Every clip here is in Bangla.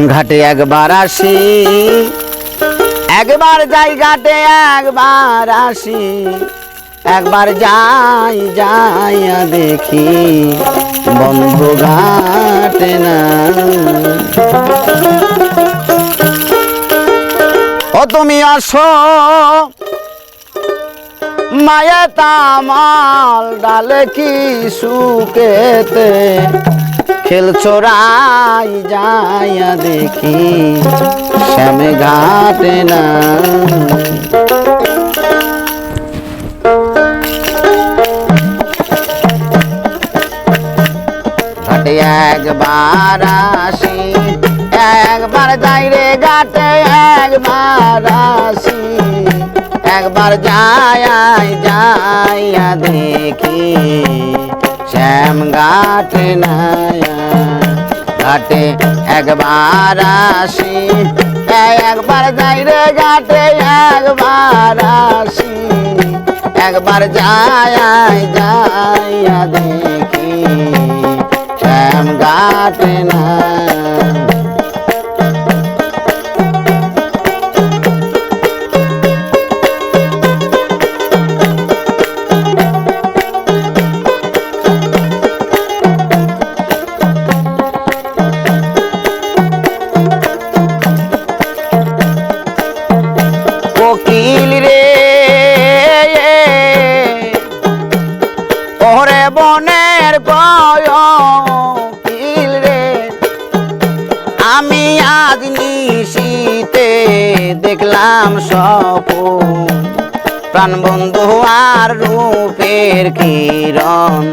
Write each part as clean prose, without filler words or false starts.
ঘাটে একবার আসি, একবার যাই ঘাটে একবার আসি, একবার যাই যাইয়া দেখি বন্ধু ঘাটে না। ও তুমি আসো মায়া তামাল ডালে কি সুকেতে খেলছো রাই যাইয়া দেখি শ্যামে ঘাটে না। ঘাটে একবার আসি, একবার যাই রে ঘাটে একবার আসি, একবার যাইয়া দেখি শ্যাম ঘাটে না। ঘাটে একবার আসি, একবার যাই রে ঘাটে একবার আসি, একবার যাইয়া দেখি শ্যাম ঘাটে না। কোকিল রে ওরে বনের কোকিল রে, আমি আজ নিশীতে দেখলাম স্বপ্ন, প্রাণ বন্ধু আর রূপের কিরণ,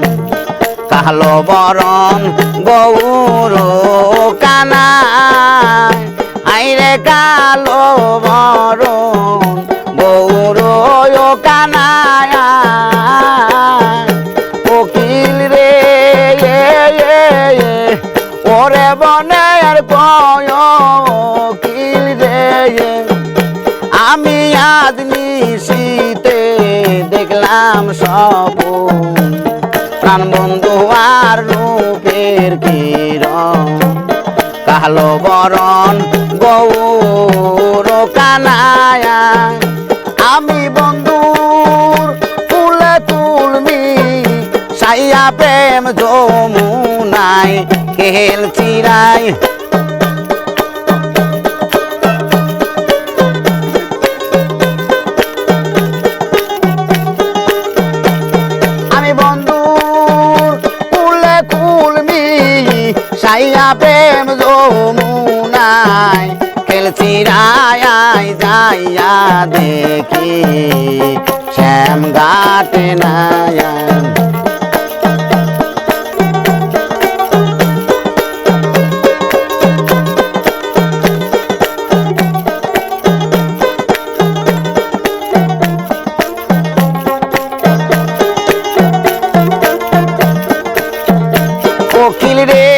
কালো বরণ গৌর কানা আইরে কালো বরণ গৌর কানা। কোকিল রে ওরে বনের কোকিল রে, আমি আজ নিশীতে দেখলাম স্বপ্ন, প্রাণ বন্ধু আর রূপের কিরণ, কালো বরণ গৌর কানায়া। আমি বন্ধুর কুলে তুলমি সাইয়া প্রেম যমুনায় কেল চিরাই, আমি বন্ধুর কুলে কুলমি সাইয়া প্রেম যমুনায় খেলছি রায় যাইয়া দেখি শ্যাম ঘাটে না। কোকিল রে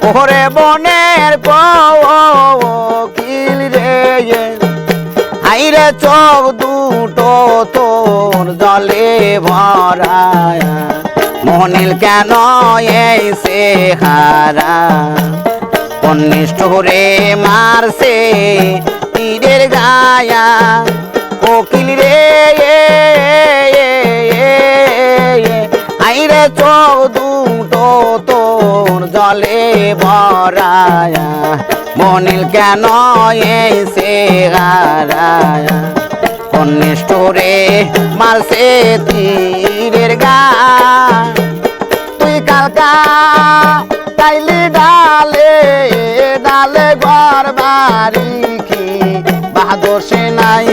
ওরে বনের কোকিল রে, আইরে চোখ দুটো তোর জলে ভরায়, মোহনীল কেন এই সে হারা, কনিষ্ঠরে মারছে তীরের গায়া। কোকিল রে আইরে চোখ দুটো তোর জলে ভরায়া, মনিল কেন এসে হারায়া, কনিষ্ঠরে মারছে তীরের গা। তুই কালকা তাইলি ডালে ডালে ঘর বাড়ি কি বাহাদুর সে নাই,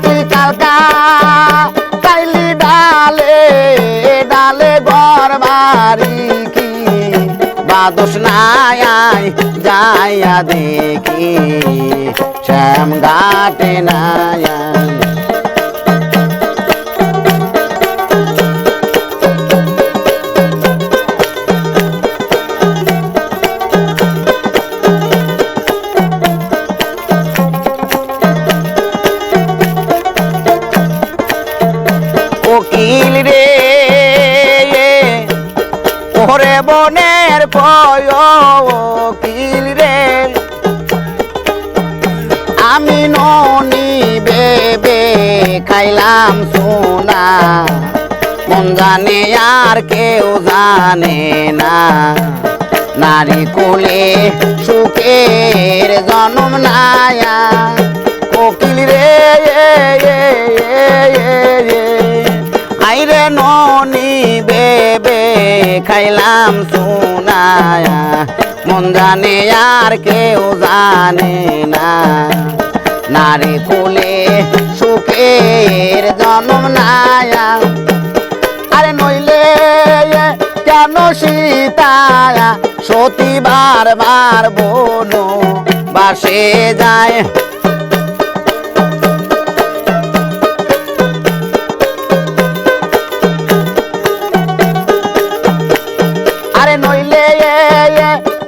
তুই কালকা তাইলি ডালে ডালে ঘর বাড়ি কি বাদোষ নাই, যাইয়া দেখি শ্যাম ঘাটে না। কোকিল রে আমি ননি বেবে খাইলাম সোনা মন জানে আর কেউ জানে না নারী কোলে সুখের জন্ম নায়া কোকিল রে আইরে ননি বেবে খাইলাম সোনায়া মন জানে আর কেউ জানে না নারী কোলে সুখের জন্ম নায়া আরে নইলে কেন সীতায়া সতী বারবার বনো বাসে যায় আরে নইলে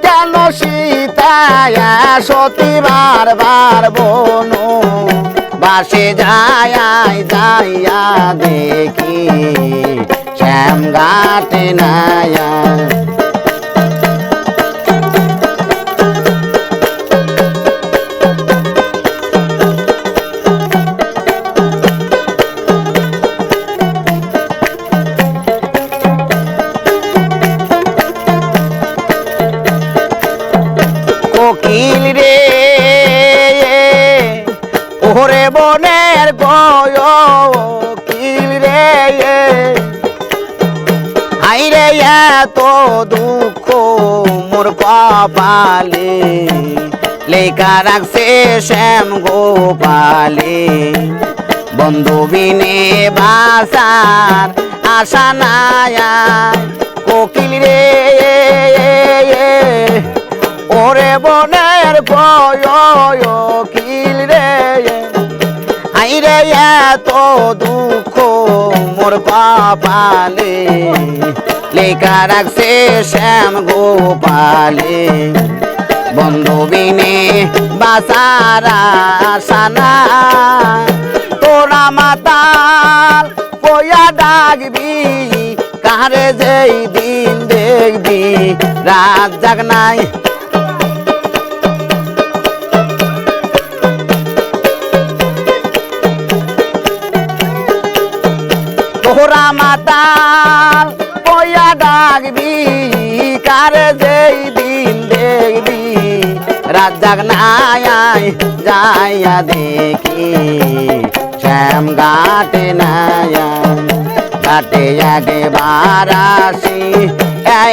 কেন সীতায়া সতী বারবার বনো বাসে যাইয়া দেখি শ্যাম ঘাটে নায়া কোকিল রে ওরে বনের কোকিল রে আইরে এত দুঃখ মোর কপালে লেখা রাখছে শ্যাম গোপালে বন্ধু বিনে বাসার আশা নায়া কোকিল রে ওরে বনের কোকিল রে আইরে এত দুঃখ মোর কপালে লেখা রাখছে শ্যাম গোপালে বন্ধু বিনে বাসারা সানা তোরা মাতাল পয়া ডাকবি কারে যেই দিন দেখবি রাত জাগনাই তোরা মাতাল পয়া ডাকবি কারে যেই দিন দেখবি রাত জাগনায় যাইয়া দেখি শ্যাম ঘাটে নায়া ঘাটে একবার আসি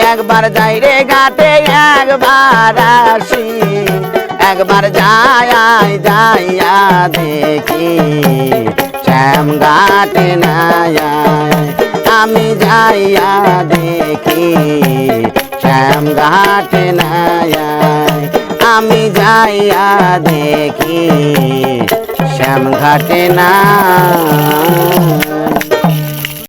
একবার যাই রে ঘাটে একবার আসি একবার যাইয়া দেখি শ্যাম ঘাটে নায়া আমি যাইয়া দেখি শ্যাম ঘাটে নায়া আমি যাইয়া দেখি শ্যাম ঘাটে না